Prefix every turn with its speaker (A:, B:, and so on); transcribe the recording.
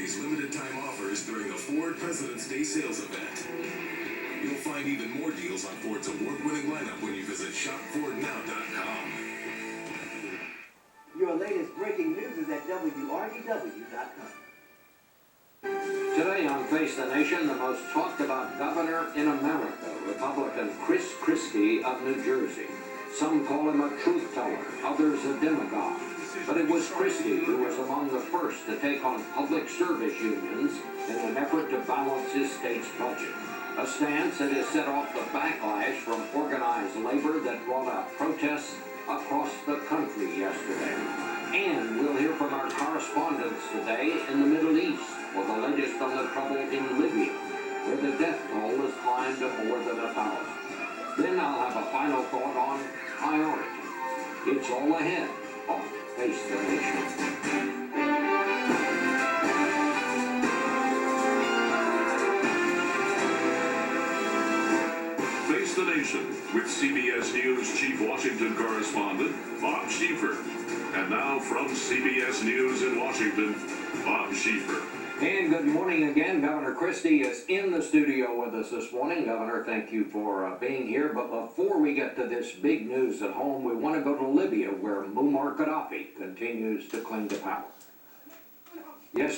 A: these limited time offers during the Ford President's Day sales event. You'll find even more deals on Ford's award-winning lineup when you visit shopfordnow.com.
B: Your latest breaking news is at WRDW.com.
C: Today on Face the Nation, the most talked about governor in America, Republican Chris Christie of New Jersey. Some call him a truth teller, others a demagogue. But it was Christie who was among the first to take on public service unions in an effort to balance his state's budget. A stance that has set off the backlash from organized labor that brought out protests across the country yesterday. And we'll hear from our correspondents today in the Middle East for the latest on the trouble in Libya, where the death toll has climbed to more than 1,000. Then I'll have a final thought on priority. It's all ahead on Face the Nation.
D: Face the Nation with CBS News Chief Washington Correspondent Bob Schieffer. And now from CBS News in Washington, Bob Schieffer.
C: And good morning again. Governor Christie is in the studio with us this morning. Governor, thank you for being here. But before we get to this big news at home, we want to go to Libya, where Muammar Gaddafi continues to cling to power. Yes.